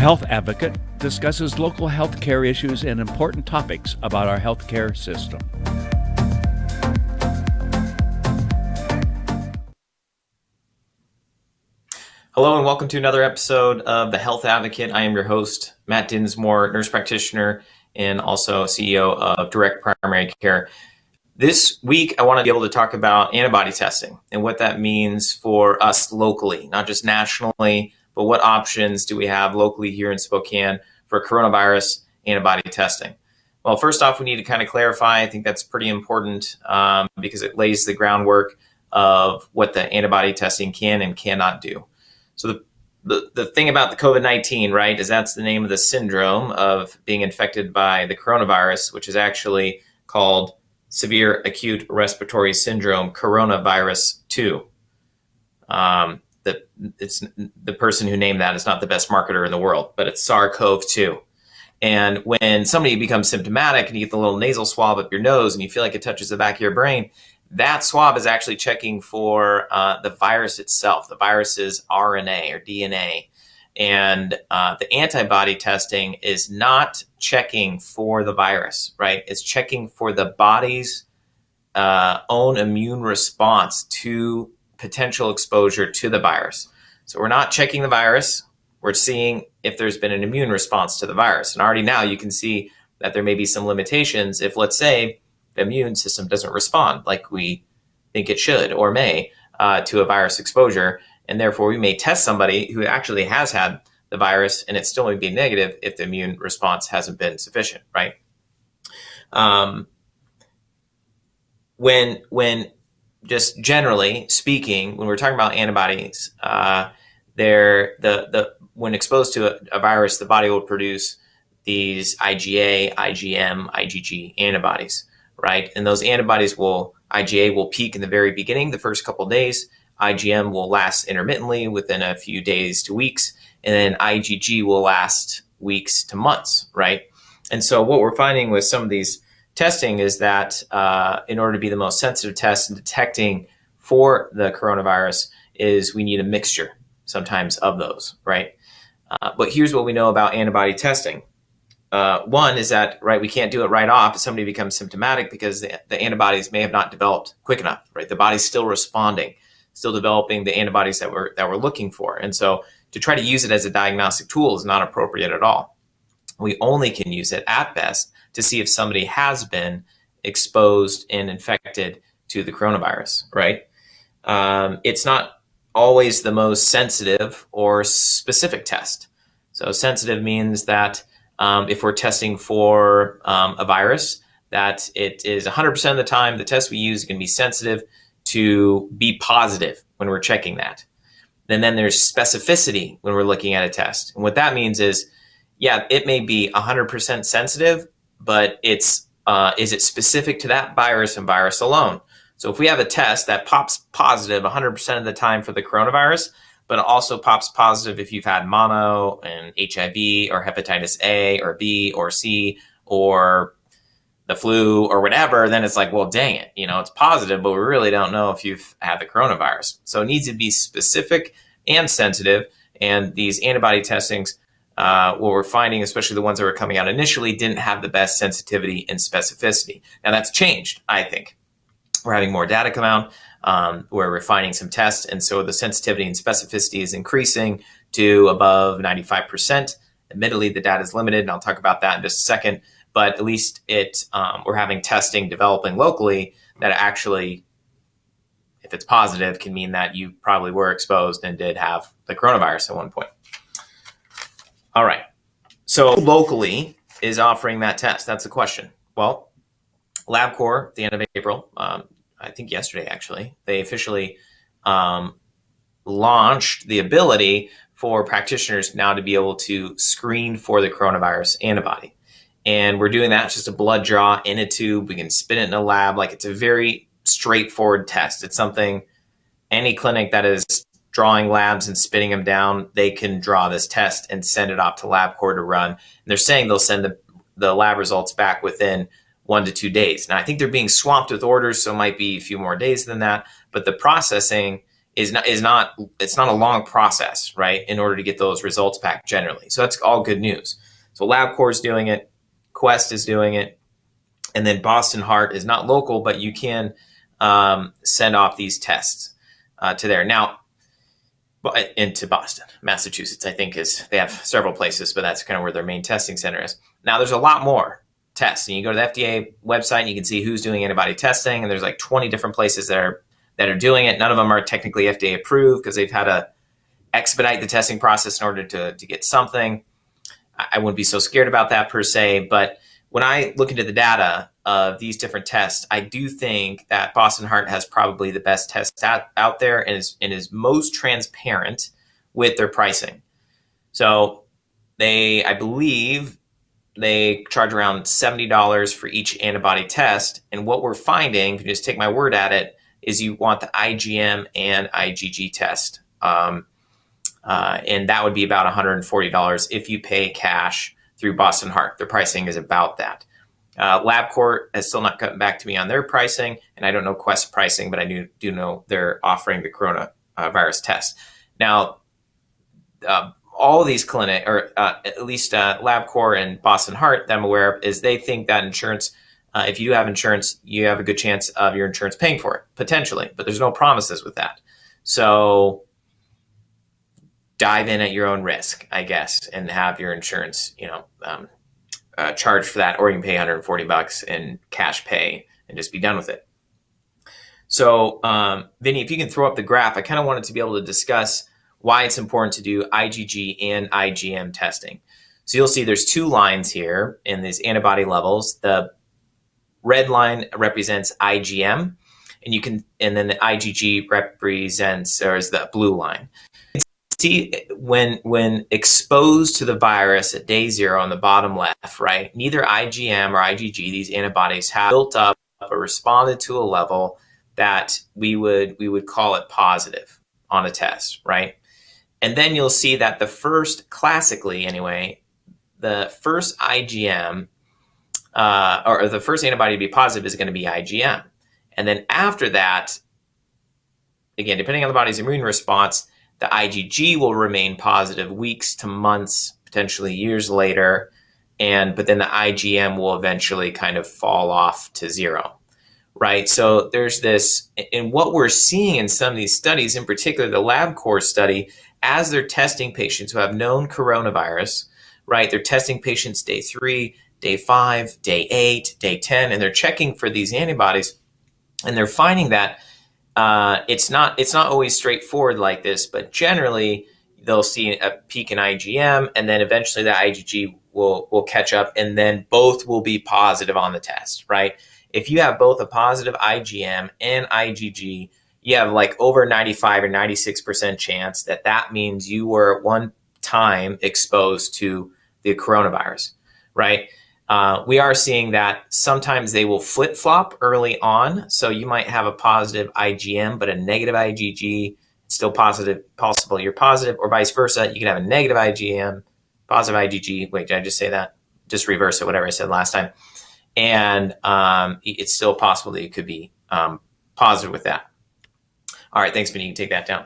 Health Advocate discusses local healthcare issues and important topics about our healthcare system. Hello and welcome to another episode of The Health Advocate. I am your host, Matt Dinsmore, nurse practitioner and also CEO of Direct Primary Care. This week, I want to be able to talk about antibody testing and what that means for us locally, not just nationally, but what options do we have locally here in Spokane for coronavirus antibody testing? Well, first off, we need to kind of clarify. I think that's pretty important because it lays the groundwork of what the antibody testing can and cannot do. So the thing about the COVID-19, right, is that's the name of the syndrome of being infected by the coronavirus, which is actually called severe acute respiratory syndrome coronavirus 2. It's the person who named that is not the best marketer in the world, but it's SARS-CoV-2. And when somebody becomes symptomatic and you get the little nasal swab up your nose and you feel like it touches the back of your brain, that swab is actually checking for the virus itself, the virus's RNA or DNA. And the antibody testing is not checking for the virus, right? It's checking for the body's own immune response to potential exposure to the virus. So we're not checking the virus. We're seeing if there's been an immune response to the virus. And already now you can see that there may be some limitations if, let's say, the immune system doesn't respond like we think it should or may to a virus exposure. And therefore, we may test somebody who actually has had the virus and it still may be negative if the immune response hasn't been sufficient, right? When just generally speaking, when we're talking about antibodies, when exposed to a virus, the body will produce these IgA, IgM, IgG antibodies, right? And those antibodies IgA will peak in the very beginning, the first couple of days. IgM will last intermittently within a few days to weeks. And then IgG will last weeks to months, right? And so what we're finding with some of these testing is that in order to be the most sensitive test in detecting for the coronavirus is we need a mixture sometimes of those, right? But here's what we know about antibody testing. One is that, right, we can't do it right off if somebody becomes symptomatic because the antibodies may have not developed quick enough, right? The body's still responding, still developing the antibodies that we're looking for. And so to try to use it as a diagnostic tool is not appropriate at all. We only can use it at best to see if somebody has been exposed and infected to the coronavirus, right? It's not always the most sensitive or specific test. So sensitive means that if we're testing for a virus, that it is 100% of the time the test we use can be sensitive to be positive when we're checking that. And then there's specificity when we're looking at a test. And what that means is, yeah, it may be 100% sensitive, but is it specific to that virus and virus alone? So if we have a test that pops positive 100% of the time for the coronavirus, but it also pops positive if you've had mono and HIV or hepatitis A or B or C or the flu or whatever, then it's like, well, dang it, it's positive, but we really don't know if you've had the coronavirus. So it needs to be specific and sensitive. And these antibody testings, what we're finding, especially the ones that were coming out initially, didn't have the best sensitivity and specificity. Now that's changed, I think. We're having more data come out. We're refining some tests. And so the sensitivity and specificity is increasing to above 95%. Admittedly, the data is limited, and I'll talk about that in just a second. But at least we're having testing developing locally that actually, if it's positive, can mean that you probably were exposed and did have the coronavirus at one point. All right. So locally is offering that test. That's the question. Well, LabCorp at the end of April, I think yesterday actually, they officially launched the ability for practitioners now to be able to screen for the coronavirus antibody. And we're doing that. It's just a blood draw in a tube. We can spin it in a lab. Like, it's a very straightforward test. It's something any clinic that is drawing labs and spinning them down, they can draw this test and send it off to LabCorp to run. And they're saying they'll send the lab results back within 1 to 2 days. Now, I think they're being swamped with orders, so it might be a few more days than that. But the processing is not it's not a long process, right, in order to get those results back generally. So that's all good news. So LabCorp is doing it, Quest is doing it, and then Boston Heart is not local, but you can send off these tests to there. Now, into Boston, Massachusetts, I think they have several places, but that's kind of where their main testing center is. Now, there's a lot more tests, and you go to the FDA website and you can see who's doing antibody testing, and there's like 20 different places that are doing it. None of them are technically FDA approved because they've had to expedite the testing process in order to get something. I wouldn't be so scared about that per se, but when I look into the data of these different tests, I do think that Boston Heart has probably the best test out there and is most transparent with their pricing. So I believe they charge around $70 for each antibody test. And what we're finding, if you just take my word at it, is you want the IgM and IgG test. And that would be about $140 if you pay cash through Boston Heart. Their pricing is about that. LabCorp has still not gotten back to me on their pricing, and I don't know Quest pricing, but I do know they're offering the coronavirus test. Now, all of these clinics, or at least LabCorp and Boston Heart, that I'm aware of, is they think that insurance, if you have insurance, you have a good chance of your insurance paying for it, potentially, but there's no promises with that. So dive in at your own risk, I guess, and have your insurance, charge for that, or you can pay $140 in cash pay and just be done with it. So, Vinny, if you can throw up the graph, I kind of wanted to be able to discuss why it's important to do IgG and IgM testing. So you'll see there's two lines here in these antibody levels. The red line represents IgM, and then the IgG represents, or is the blue line. See, when exposed to the virus at day 0 on the bottom left, right, neither IgM or IgG, these antibodies, have built up or responded to a level that we would call it positive on a test, right? And then you'll see that classically anyway, the first IgM or the first antibody to be positive is going to be IgM. And then after that, again, depending on the body's immune response, the IgG will remain positive weeks to months, potentially years later, but then the IgM will eventually kind of fall off to 0, right? So there's this, and what we're seeing in some of these studies, in particular the LabCorp study, as they're testing patients who have known coronavirus, right? They're testing patients day 3, day 5, day 8, day 10, and they're checking for these antibodies, and they're finding that it's not always straightforward like this, but generally they'll see a peak in IgM, and then eventually the IgG will catch up, and then both will be positive on the test, right? If you have both a positive IgM and IgG, you have like over 95 or 96% chance that means you were at one time exposed to the coronavirus, right? We are seeing that sometimes they will flip-flop early on. So you might have a positive IgM, but a negative IgG. It's still possible you're positive, or vice versa. You can have a negative IgM, positive IgG. Wait, did I just say that? Just reverse it, whatever I said last time. And it's still possible that you could be positive with that. All right, thanks, Vinny. You can take that down.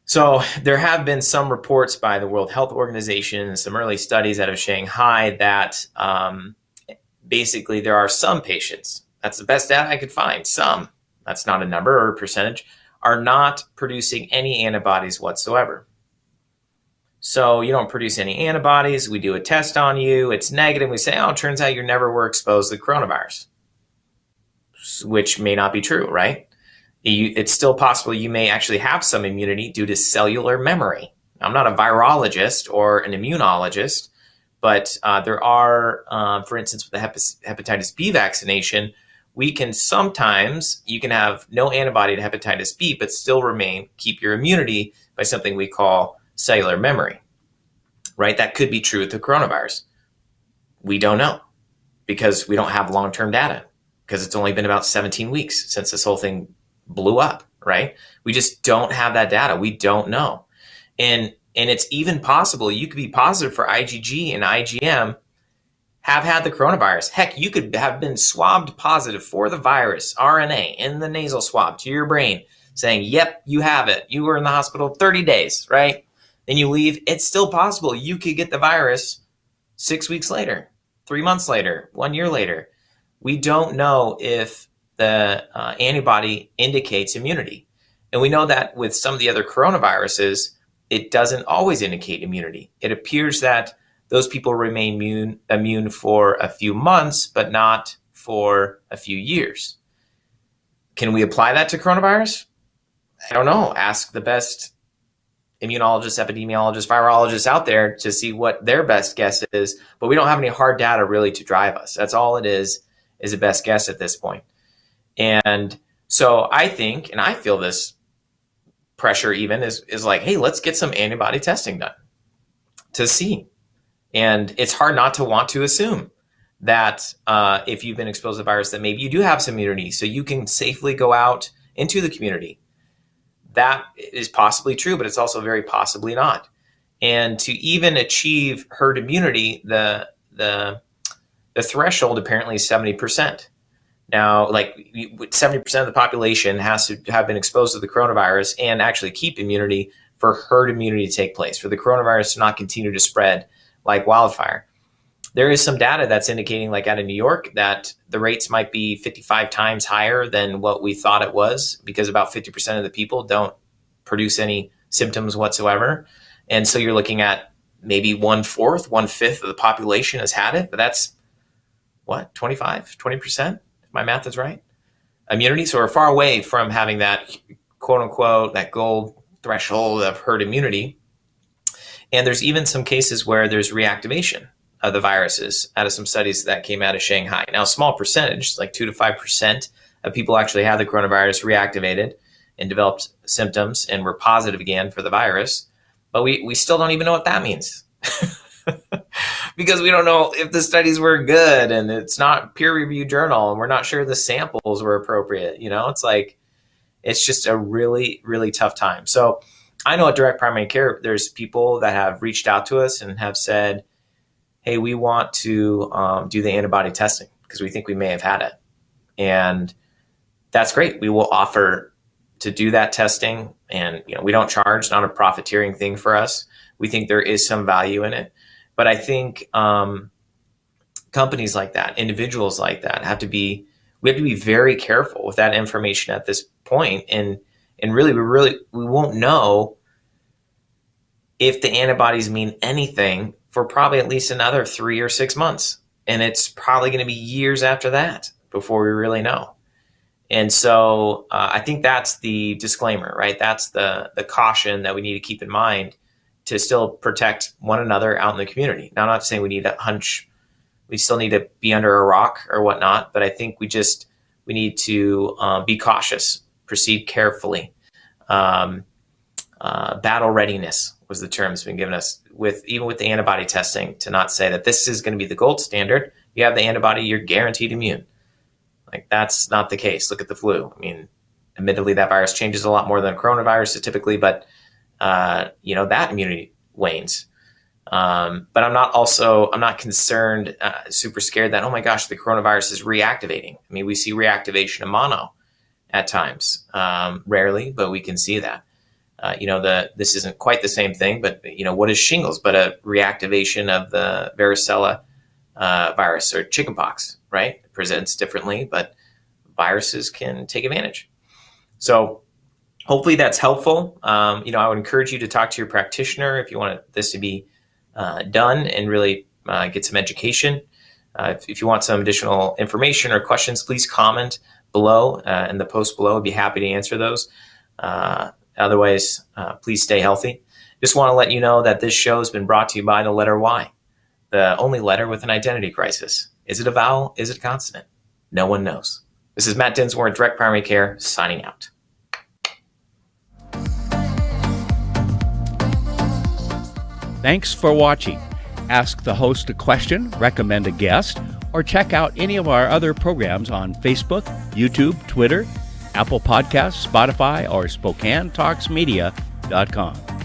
So there have been some reports by the World Health Organization and some early studies out of Shanghai that basically there are some patients, that's the best data I could find, some, that's not a number or a percentage, are not producing any antibodies whatsoever. So you don't produce any antibodies, we do a test on you, it's negative, we say, oh, it turns out you never were exposed to the coronavirus, which may not be true, right? It's still possible you may actually have some immunity due to cellular memory. I'm not a virologist or an immunologist, but there are, for instance, with the hepatitis B vaccination, you can have no antibody to hepatitis B, but still keep your immunity by something we call cellular memory, right? That could be true with the coronavirus. We don't know because we don't have long-term data because it's only been about 17 weeks since this whole thing blew up, right? We just don't have that data. We don't know. And it's even possible you could be positive for IgG and IgM, have had the coronavirus. Heck, you could have been swabbed positive for the virus, RNA, in the nasal swab to your brain, saying, yep, you have it. You were in the hospital 30 days, right? Then you leave. It's still possible you could get the virus 6 weeks later, 3 months later, 1 year later. We don't know if the antibody indicates immunity. And we know that with some of the other coronaviruses, it doesn't always indicate immunity. It appears that those people remain immune for a few months, but not for a few years. Can we apply that to coronavirus? I don't know. Ask the best immunologists, epidemiologists, virologists out there to see what their best guess is. But we don't have any hard data really to drive us. That's all it is a best guess at this point. And so I think, and I feel this pressure even is like, hey, let's get some antibody testing done to see. And it's hard not to want to assume that if you've been exposed to the virus, that maybe you do have some immunity so you can safely go out into the community. That is possibly true, but it's also very possibly not. And to even achieve herd immunity, the threshold apparently is 70%. Now, like 70% of the population has to have been exposed to the coronavirus and actually keep immunity for herd immunity to take place, for the coronavirus to not continue to spread like wildfire. There is some data that's indicating, like out of New York, that the rates might be 55 times higher than what we thought it was, because about 50% of the people don't produce any symptoms whatsoever. And so you're looking at maybe 1/4, 1/5 of the population has had it, but that's what, 20%, if my math is right, immunity. So we're far away from having that quote unquote, that gold threshold of herd immunity. And there's even some cases where there's reactivation of the viruses out of some studies that came out of Shanghai. Now, a small percentage, like 2 to 5% of people actually had the coronavirus reactivated and developed symptoms and were positive again for the virus. But we still don't even know what that means because we don't know if the studies were good, and it's not peer-reviewed journal, and we're not sure the samples were appropriate. You know, it's like, it's just a really, really tough time. So I know at Direct Primary Care, there's people that have reached out to us and have said, hey, we want to do the antibody testing because we think we may have had it. And that's great. We will offer to do that testing. And, you know, we don't charge, not a profiteering thing for us. We think there is some value in it. But I think companies like that, individuals like that, we have to be very careful with that information at this point. And really, we won't know if the antibodies mean anything for probably at least another 3 or 6 months. And it's probably going to be years after that before we really know. And so I think that's the disclaimer, right? That's the caution that we need to keep in mind to still protect one another out in the community. Now, I'm not saying we need to we still need to be under a rock or whatnot, but I think we need to be cautious, proceed carefully. Battle readiness was the term that's been given us even with the antibody testing, to not say that this is going to be the gold standard. You have the antibody, you're guaranteed immune. Like, that's not the case. Look at the flu. I mean, admittedly, that virus changes a lot more than coronavirus typically, but that immunity wanes. But I'm not concerned, super scared that, oh my gosh, the coronavirus is reactivating. I mean, we see reactivation of mono at times, rarely, but we can see that. This isn't quite the same thing, but what is shingles but a reactivation of the varicella virus or chickenpox, right? It presents differently, but viruses can take advantage. So hopefully that's helpful. I would encourage you to talk to your practitioner if you want this to be done and really get some education. If you want some additional information or questions, please comment below in the post below. I'd be happy to answer those. Otherwise, please stay healthy. Just want to let you know that this show has been brought to you by the letter Y, the only letter with an identity crisis. Is it a vowel? Is it a consonant? No one knows. This is Matt Dinsmore at Direct Primary Care, signing out. Thanks for watching. Ask the host a question, recommend a guest, or check out any of our other programs on Facebook, YouTube, Twitter, Apple Podcasts, Spotify, or SpokaneTalksMedia.com.